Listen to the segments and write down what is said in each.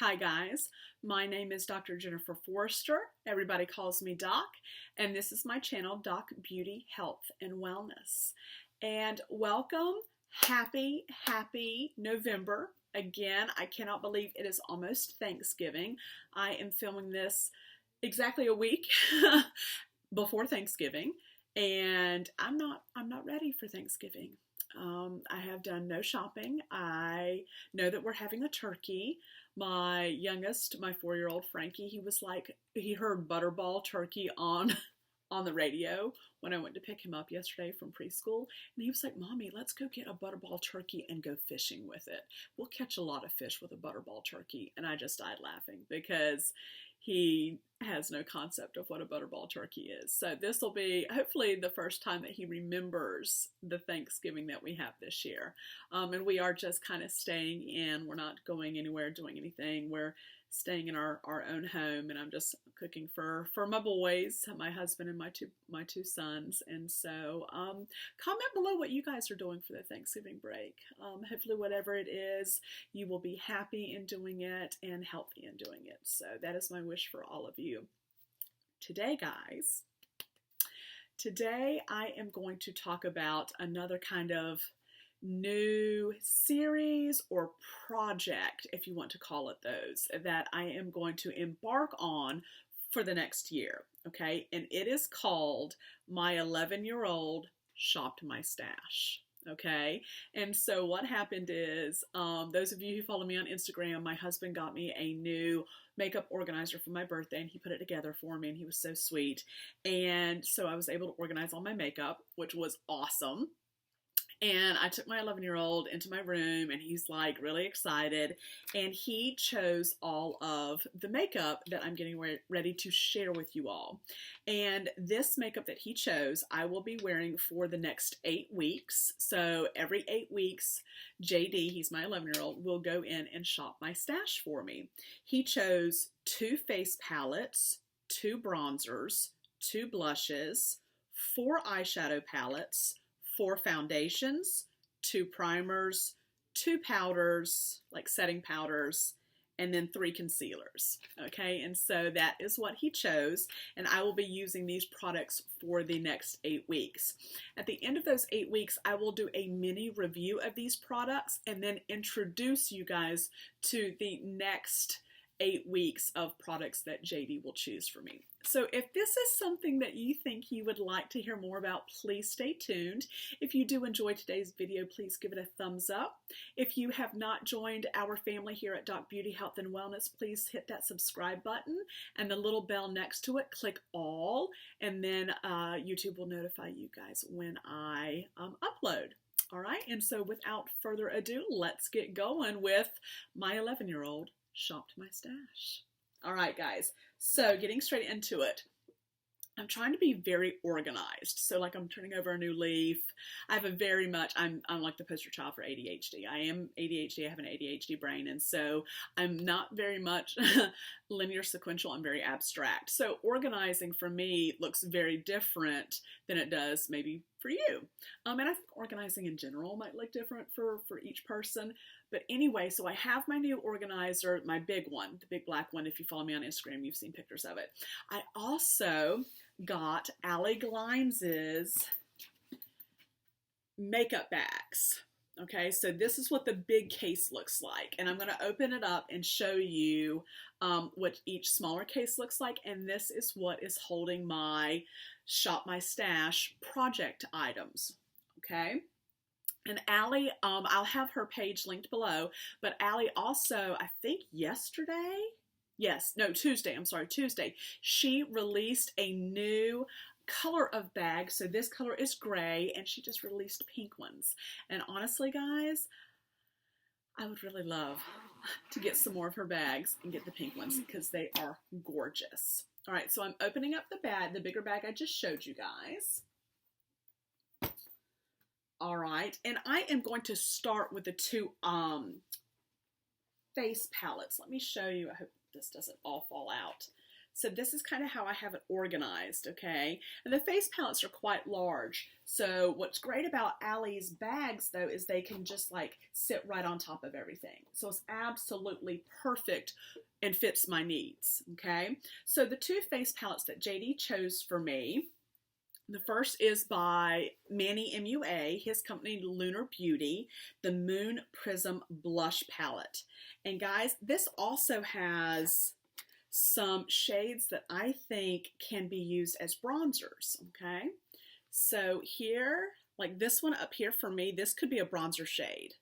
Hi guys, my name is Dr. Jennifer Forrester. Everybody calls me Doc, and this is my channel, Doc Beauty, Health, and Wellness. And welcome, happy November. Again, I cannot believe it is almost Thanksgiving. I am filming this exactly a week before Thanksgiving, and I'm not ready for Thanksgiving. I have done no shopping. I know that we're having a turkey. My youngest, my 4-year-old Frankie, he heard Butterball turkey on the radio when I went to pick him up yesterday from preschool. And he was like, Mommy, let's go get a Butterball turkey and go fishing with it. We'll catch a lot of fish with a Butterball turkey. And I just died laughing because he has no concept of what a Butterball turkey is. So this will be hopefully the first time that he remembers the Thanksgiving that we have this year. And we are just kind of staying in. We're not going anywhere, doing anything. We're staying in our own home, and I'm just cooking for my boys, my husband and my two sons. And so comment below what you guys are doing for the Thanksgiving break. Hopefully whatever it is, you will be happy in doing it and healthy in doing it. So that is my wish for all of you. Today, guys, I am going to talk about another kind of new series or project, if you want to call it those, that I am going to embark on for the next year, okay? And it is called My 11-Year-Old Shopped My Stash, okay? And so what happened is, those of you who follow me on Instagram, my husband got me a new makeup organizer for my birthday, and he put it together for me, and he was so sweet. And so I was able to organize all my makeup, which was awesome. And I took my 11-year-old into my room, and he's like really excited, and he chose all of the makeup that I'm getting ready to share with you all. And this makeup that he chose, I will be wearing for the next 8 weeks. So every 8 weeks, JD, he's my 11-year-old, will go in and shop my stash for me. He chose 2 face palettes, 2 bronzers, 2 blushes, 4 eyeshadow palettes, 4 foundations, 2 primers, 2 powders, like setting powders, and then 3 concealers. Okay, and so that is what he chose, and I will be using these products for the next 8 weeks. At the end of those 8 weeks, I will do a mini review of these products and then introduce you guys to the next 8 weeks of products that JD will choose for me. So if this is something that you think you would like to hear more about, please stay tuned. If you do enjoy today's video, please give it a thumbs up. If you have not joined our family here at Doc Beauty, Health, and Wellness, please hit that subscribe button and the little bell next to it. Click all, and then YouTube will notify you guys when I upload. All right, and so without further ado, let's get going with My 11-Year-Old Shopped My Stash. All right, guys, so getting straight into it. I'm trying to be very organized. So like I'm turning over a new leaf. I have I'm like the poster child for ADHD. I am ADHD. I have an ADHD brain. And so I'm not very much linear sequential. I'm very abstract. So organizing for me looks very different than it does maybe for you. And I think organizing in general might look different for each person. But anyway, so I have my new organizer, my big one, the big black one. If you follow me on Instagram, you've seen pictures of it. I also got Allie Glines' makeup bags. Okay, so this is what the big case looks like. And I'm going to open it up and show you what each smaller case looks like. And this is what is holding my Shop My Stash project items. Okay. And Allie, I'll have her page linked below, but Allie also, I think Tuesday, she released a new color of bag. So this color is gray, and she just released pink ones. And honestly, guys, I would really love to get some more of her bags and get the pink ones because they are gorgeous. All right, so I'm opening up the bag, the bigger bag I just showed you guys. All right, and I am going to start with the 2 face palettes. Let me show you. I hope this doesn't all fall out. So this is kind of how I have it organized, okay? And the face palettes are quite large. So what's great about Allie's bags, though, is they can just like sit right on top of everything. So it's absolutely perfect and fits my needs, okay? So the two face palettes that JD chose for me, the first is by Manny MUA, his company Lunar Beauty, the Moon Prism Blush Palette. And guys, this also has some shades that I think can be used as bronzers, okay? So here, like this one up here for me, this could be a bronzer shade.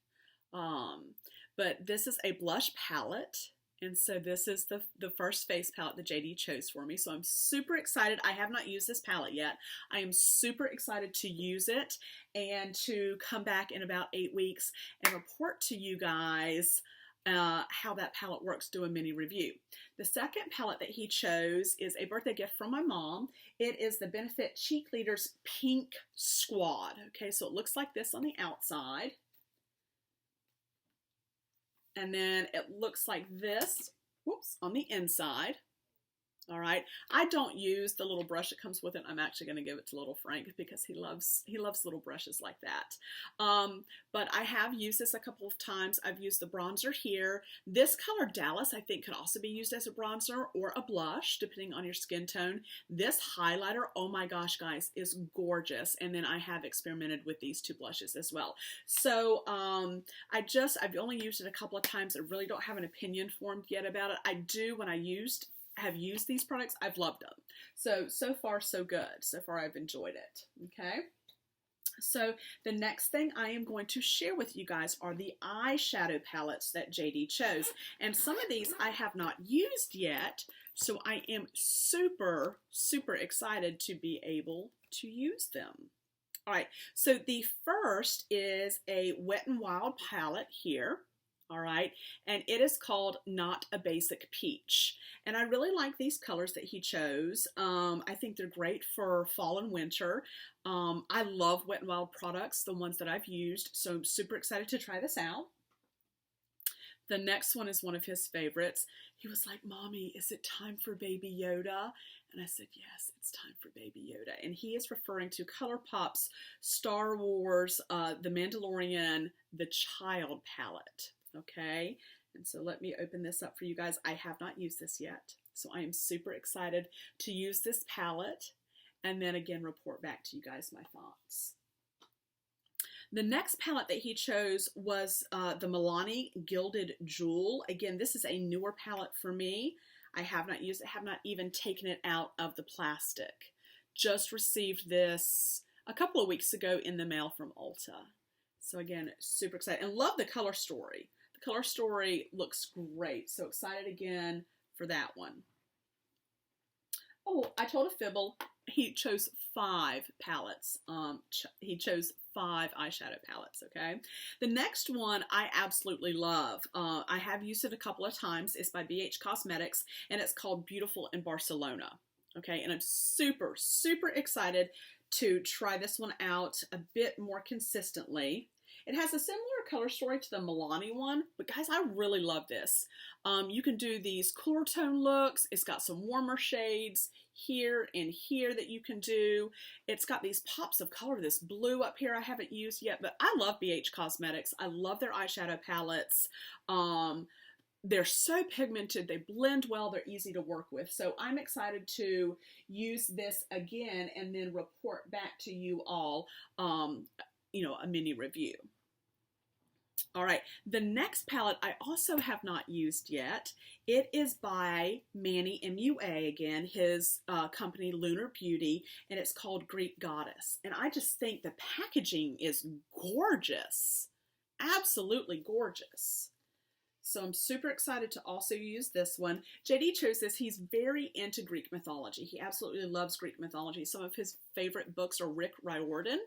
But this is a blush palette. And so this is the first face palette that JD chose for me. So I'm super excited. I have not used this palette yet. I am super excited to use it and to come back in about 8 weeks and report to you guys how that palette works, do a mini review. The second palette that he chose is a birthday gift from my mom. It is the Benefit Cheek Leaders Pink Squad. Okay, so it looks like this on the outside. And then it looks like this, whoops, on the inside. All right, I don't use the little brush that comes with it. I'm actually going to give it to little Frank because he loves little brushes like that. But I have used this a couple of times. I've used the bronzer here. This color Dallas I think could also be used as a bronzer or a blush depending on your skin tone. This highlighter, oh my gosh guys, is gorgeous. And then I have experimented with these two blushes as well. So I've only used it a couple of times. I really don't have an opinion formed yet about it. I do when I have used these products, I've loved them. So far so good. So far I've enjoyed it. Okay. So the next thing I am going to share with you guys are the eyeshadow palettes that JD chose. And some of these I have not used yet. So I am super, super excited to be able to use them. All right. So the first is a Wet n Wild palette here. All right, and it is called Not a Basic Peach. And I really like these colors that he chose. I think they're great for fall and winter. I love Wet n Wild products, the ones that I've used, so I'm super excited to try this out. The next one is one of his favorites. He was like, "Mommy, is it time for Baby Yoda?" And I said, "Yes, it's time for Baby Yoda." And he is referring to ColourPop's Star Wars, The Mandalorian, The Child palette. Okay, and so let me open this up for you guys. I have not used this yet, so I am super excited to use this palette and then again report back to you guys my thoughts. The next palette that he chose was the Milani Gilded Jewel. Again, this is a newer palette for me. I have not used it, have not even taken it out of the plastic. Just received this a couple of weeks ago in the mail from Ulta. So again, super excited and love the color story. The color story looks great. So excited again for that one. Oh, I told a fibble. He chose 5 palettes. He chose 5 eyeshadow palettes, okay? The next one I absolutely love. I have used it a couple of times. It's by BH Cosmetics, and it's called Beautiful in Barcelona, okay? And I'm super, super excited to try this one out a bit more consistently. It has a similar color story to the Milani one, but guys, I really love this. You can do these cooler tone looks. It's got some warmer shades here and here that you can do. It's got these pops of color. This blue up here I haven't used yet, but I love BH Cosmetics. I love their eyeshadow palettes. They're so pigmented, they blend well, they're easy to work with. So I'm excited to use this again and then report back to you all, a mini review. All right, the next palette I also have not used yet. It is by Manny MUA again, his company Lunar Beauty, and it's called Greek Goddess. And I just think the packaging is gorgeous, absolutely gorgeous. So I'm super excited to also use this one. JD chose this. He's very into Greek mythology. He absolutely loves Greek mythology. Some of his favorite books are Rick Riordan,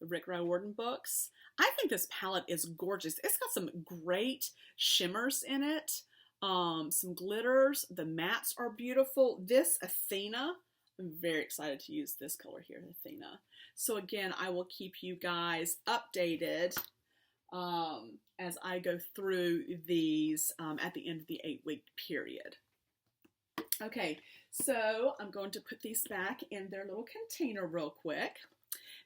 the Rick Riordan books. I think this palette is gorgeous. It's got some great shimmers in it, some glitters. The mattes are beautiful. This Athena, I'm very excited to use this color here, Athena. So again, I will keep you guys updated as I go through these at the end of the 8-week period. Okay, so I'm going to put these back in their little container real quick.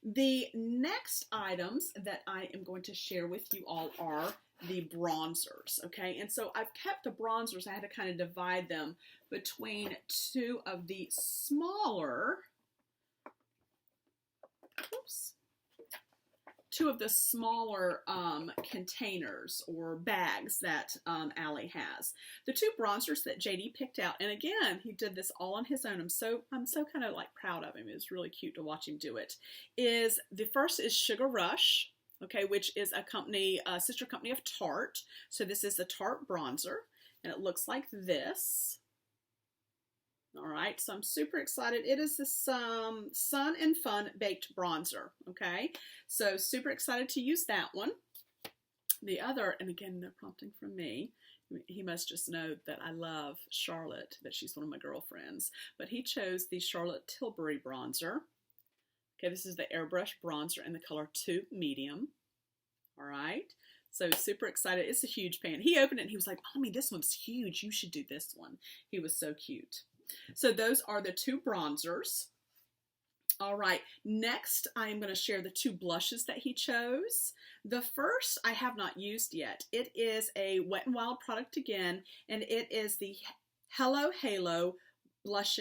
The next items that I am going to share with you all are the bronzers, okay? And so I've kept the bronzers, I had to kind of divide them between two of the smaller, containers or bags that Allie has. The two bronzers that JD picked out, and again, he did this all on his own. I'm so kind of like proud of him. It's really cute to watch him do it. The first is Sugar Rush, okay, which is a sister company of Tarte. So this is the Tarte bronzer, and it looks like this. All right, so I'm super excited. It is this Sun and Fun Baked Bronzer, okay? So super excited to use that one. The other, and again, no prompting from me, he must just know that I love Charlotte, that she's one of my girlfriends, but he chose the Charlotte Tilbury Bronzer. Okay, this is the Airbrush Bronzer in the color 2 Medium. All right, so super excited. It's a huge pan. He opened it and he was like, Mommy, this one's huge. You should do this one. He was so cute. So those are the two bronzers. All right, next I am going to share the two blushes that he chose. The first I have not used yet. It is a Wet n Wild product again, and it is the Hello Halo Blush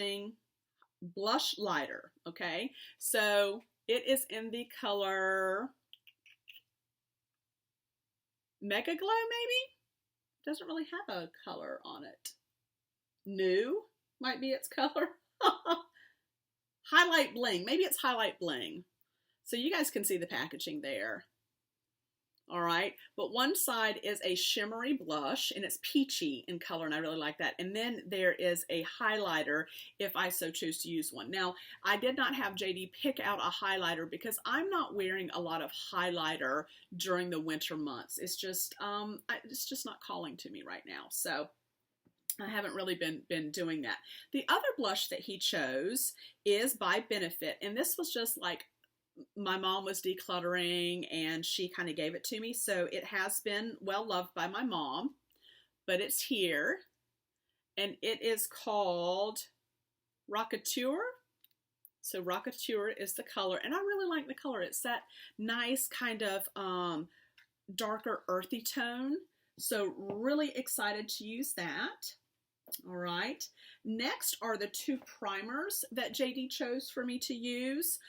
Lighter, okay? So it is in the color Mega Glow, maybe? Doesn't really have a color on it. New might be its color. Highlight Bling. Maybe it's Highlight Bling. So you guys can see the packaging there. All right. But one side is a shimmery blush, and it's peachy in color, and I really like that. And then there is a highlighter if I so choose to use one. Now, I did not have JD pick out a highlighter because I'm not wearing a lot of highlighter during the winter months. It's just not calling to me right now. So I haven't really been doing that. The other blush that he chose is by Benefit, and this was just like my mom was decluttering and she kind of gave it to me, so it has been well loved by my mom, but it's here, and it is called Rockateur. So Rockateur is the color, and I really like the color. It's that nice kind of darker earthy tone, so really excited to use that. All right, next are the two primers that JD chose for me to use.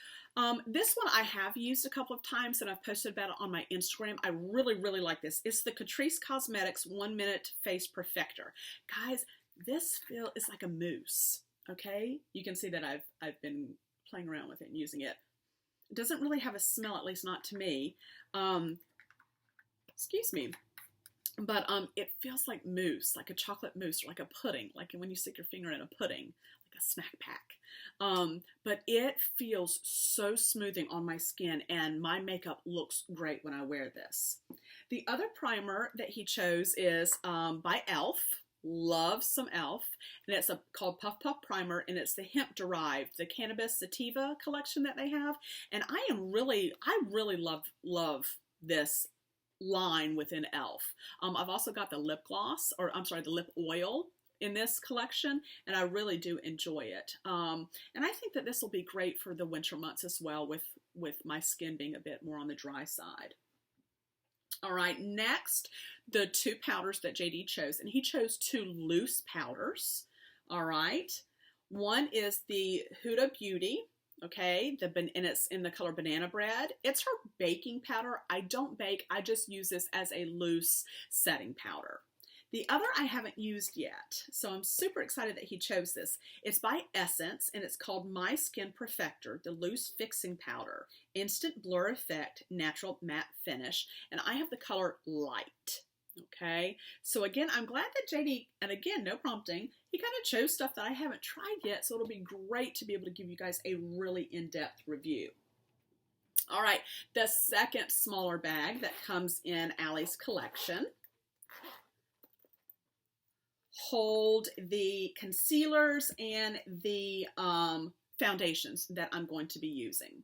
This one I have used a couple of times, and I've posted about it on my Instagram. I really like this. It's the Catrice Cosmetics 1 Minute Face Perfector. Guys, this feel is like a mousse, okay? You can see that I've been playing around with it and using it. It doesn't really have a smell, at least not to me. Excuse me. But it feels like mousse, like a chocolate mousse, or like a pudding, like when you stick your finger in a pudding, like a snack pack. But it feels so smoothing on my skin, and my makeup looks great when I wear this. The other primer that he chose is by e.l.f. Love some e.l.f. And it's called Puff Puff Primer, and it's the hemp derived, the Cannabis Sativa collection that they have. And I really love this line within e.l.f. I've also got the lip gloss, or I'm sorry, the lip oil in this collection, and I really do enjoy it. And I think that this will be great for the winter months as well, with my skin being a bit more on the dry side. All right, next, the two powders that JD chose, and he chose two loose powders. All right, one is the Huda Beauty. Okay, and it's in the color Banana Bread. It's her baking powder. I don't bake. I just use this as a loose setting powder. The other I haven't used yet, so I'm super excited that he chose this. It's by Essence, and it's called My Skin Perfector, the Loose Fixing Powder. Instant Blur Effect, Natural Matte Finish, and I have the color Light. Okay, so again, I'm glad that JD, and again, no prompting, he kind of chose stuff that I haven't tried yet, so it'll be great to be able to give you guys a really in-depth review. All right, the second smaller bag that comes in Allie's collection hold the concealers and the foundations that I'm going to be using.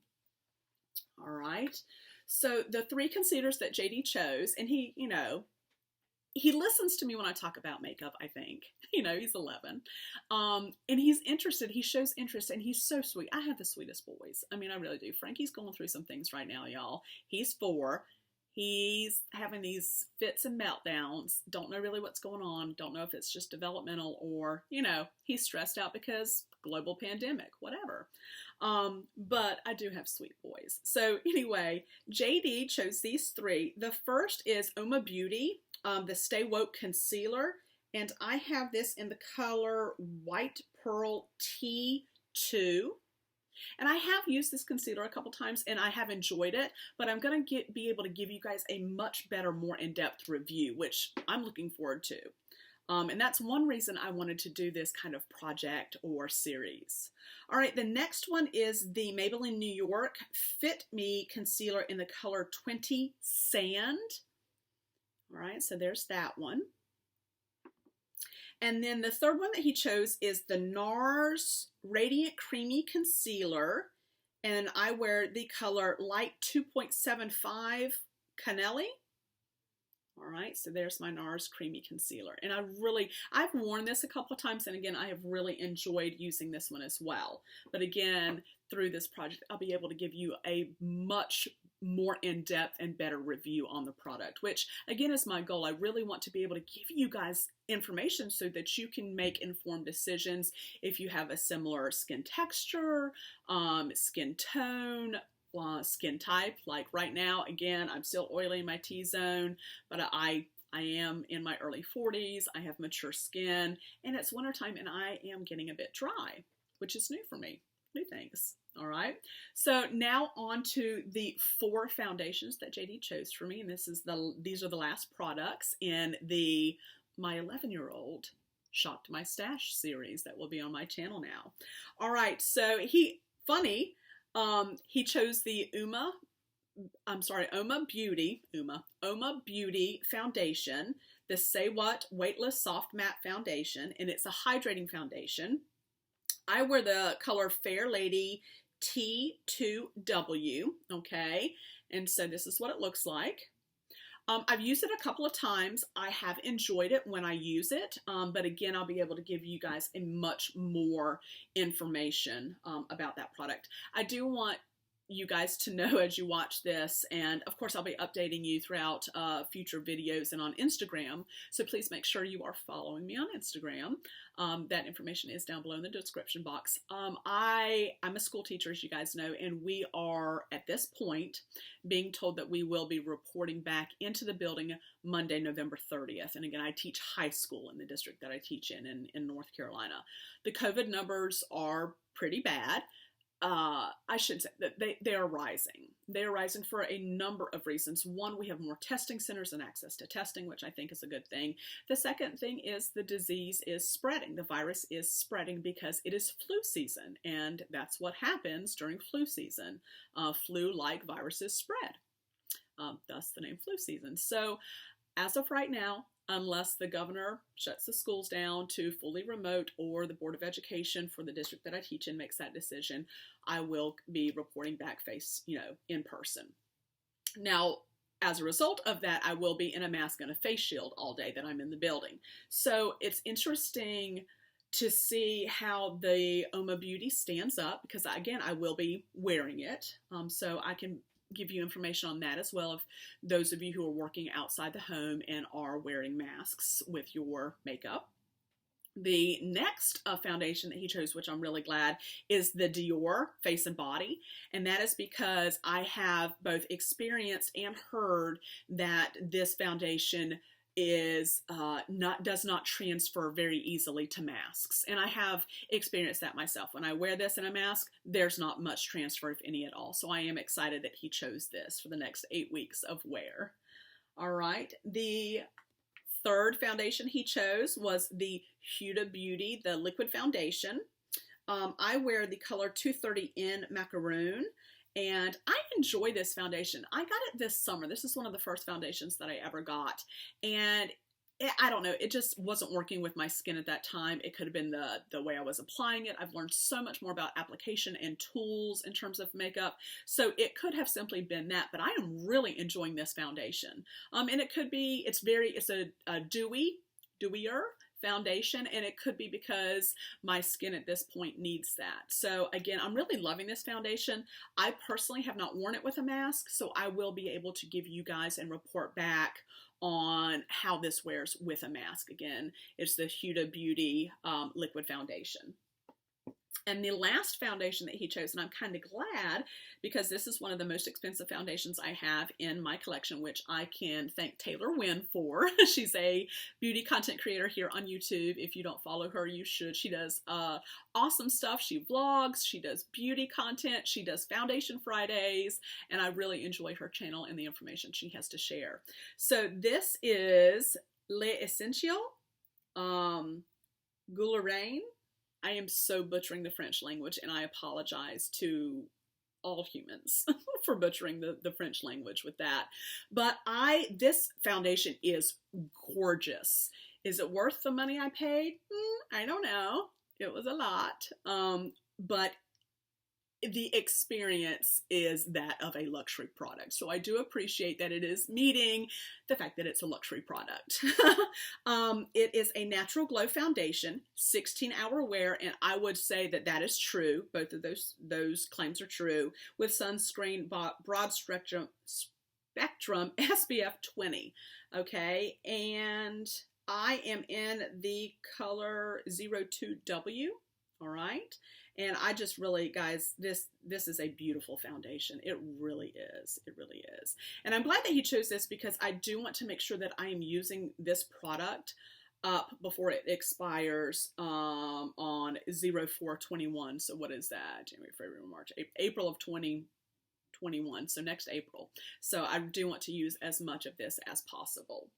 All right, so the three concealers that JD chose, and he, you know, he listens to me when I talk about makeup, I think. You know, he's 11. And he's interested. He shows interest, and he's so sweet. I have the sweetest boys. I mean, I really do. Frankie's going through some things right now, y'all. He's 4. He's having these fits and meltdowns. Don't know really what's going on. Don't know if it's just developmental or, you know, he's stressed out because global pandemic, whatever. But I do have sweet boys. So anyway, JD chose these 3. The first is Oma Beauty, the Stay Woke Concealer. And I have this in the color White Pearl T2. And I have used this concealer a couple times and I have enjoyed it, but I'm going to be able to give you guys a much better, more in-depth review, which I'm looking forward to. And that's one reason I wanted to do this kind of project or series. All right, the next one is the Maybelline New York Fit Me Concealer in the color 20 Sand. All right, so there's that one. And then the third one that he chose is the NARS Radiant Creamy Concealer. And I wear the color Light 2.75 Canelli. All right, so there's my NARS Creamy Concealer. And I've worn this a couple of times, and again, I have really enjoyed using this one as well. But again, through this project, I'll be able to give you a much more in-depth and better review on the product, which again is my goal. I really want to be able to give you guys information so that you can make informed decisions if you have a similar skin texture, skin tone, skin type. Like right now, again, I'm still oily in my T-zone, but I am in my early 40s, I have mature skin, and it's wintertime and I am getting a bit dry, which is new for me. New things. All right. So now on to the 4 foundations that JD chose for me. And these are the last products in the My 11-Year-Old Shocked My Stash series that will be on my channel now. All right. So he chose the Oma Beauty Foundation, the Say What Weightless Soft Matte Foundation, and it's a hydrating foundation. I wear the color Fair Lady T2W, okay? And so this is what it looks like. I've used it a couple of times. I have enjoyed it when I use it, but again, I'll be able to give you guys a much more information about that product. I do want you guys to know as you watch this, and of course I'll be updating you throughout future videos and on Instagram, so please make sure you are following me on Instagram. That information is down below in the description box. I'm a school teacher, as you guys know, and we are at this point being told that we will be reporting back into the building Monday, November 30th. And again, I teach high school in the district that I teach in North Carolina. The COVID numbers are pretty bad. I should say that they are rising. They are rising for a number of reasons. One, we have more testing centers and access to testing, which I think is a good thing. The second thing is the disease is spreading. The virus is spreading because it is flu season, and that's what happens during flu season. Flu-like viruses spread, thus the name flu season. So as of right now, unless the governor shuts the schools down to fully remote or the Board of Education for the district that I teach in makes that decision, I will be reporting back in person. Now, as a result of that, I will be in a mask and a face shield all day that I'm in the building. So it's interesting to see how the Oma Beauty stands up because, again, I will be wearing it. So I can give you information on that as well if those of you who are working outside the home and are wearing masks with your makeup. The next foundation that he chose, which I'm really glad, is the Dior Face and Body, and that is because I have both experienced and heard that this foundation does not transfer very easily to masks, and I have experienced that myself. When I wear this in a mask, there's not much transfer, if any at all. So I am excited that he chose this for the next 8 weeks of wear. All right, the third foundation he chose was the Huda Beauty, the liquid foundation. I wear the color 230 in Macaroon. And I enjoy this foundation. I got it this summer. This is one of the first foundations that I ever got. And I don't know, it just wasn't working with my skin at that time. It could have been the way I was applying it. I've learned so much more about application and tools in terms of makeup. So it could have simply been that, but I am really enjoying this foundation. And it could be, it's a dewier foundation, and it could be because my skin at this point needs that. So again, I'm really loving this foundation. I personally have not worn it with a mask, so I will be able to give you guys and report back on how this wears with a mask. Again, it's the Huda Beauty liquid foundation. And the last foundation that he chose, and I'm kind of glad because this is one of the most expensive foundations I have in my collection, which I can thank Taylor Wynn for. She's a beauty content creator here on YouTube. If you don't follow her, you should. She does awesome stuff. She vlogs, she does beauty content, she does Foundation Fridays, and I really enjoy her channel and the information she has to share. So this is L'Essentiel Goularaine. I am so butchering the French language, and I apologize to all humans for butchering the French language with that. But this foundation is gorgeous. Is it worth the money I paid? I don't know. It was a lot. But the experience is that of a luxury product. So I do appreciate that it is meeting the fact that it's a luxury product. It is a natural glow foundation, 16-hour wear, and I would say that that is true. Both of those claims are true, with sunscreen broad spectrum SPF 20. Okay, and I am in the color 02W. All right. And I just really, guys, this is a beautiful foundation. It really is. It really is. And I'm glad that he chose this because I do want to make sure that I am using this product up before it expires on 04/21. So what is that? January, February, March, April of 2021. So next April. So I do want to use as much of this as possible.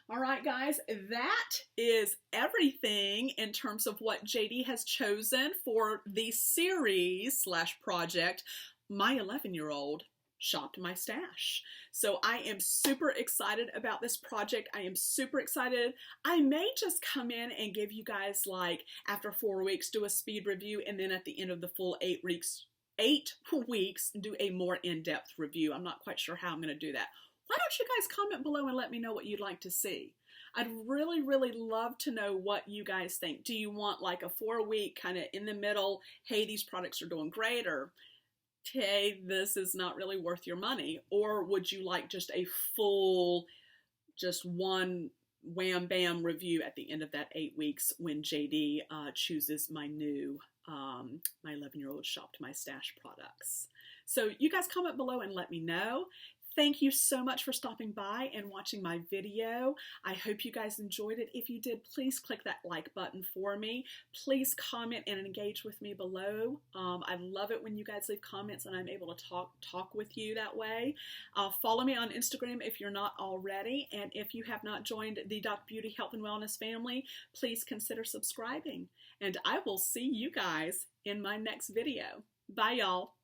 All right, guys, that is everything in terms of what JD has chosen for the series / project, My 11-Year-Old Shopped My Stash. So I am super excited about this project. I am super excited. I may just come in and give you guys, like, after 4 weeks, do a speed review, and then at the end of the full 8 weeks, do a more in-depth review. I'm not quite sure how I'm going to do that. Why don't you guys comment below and let me know what you'd like to see? I'd really, really love to know what you guys think. Do you want like a 4-week kind of in the middle, hey, these products are doing great, or hey, this is not really worth your money? Or would you like just a full, just one wham bam review at the end of that 8 weeks when JD chooses my new, My 11-Year-Old Shopped My Stash products? So you guys comment below and let me know. Thank you so much for stopping by and watching my video. I hope you guys enjoyed it. If you did, please click that like button for me. Please comment and engage with me below. I love it when you guys leave comments and I'm able to talk with you that way. Follow me on Instagram if you're not already. And if you have not joined the Doc Beauty Health and Wellness family, please consider subscribing. And I will see you guys in my next video. Bye, y'all.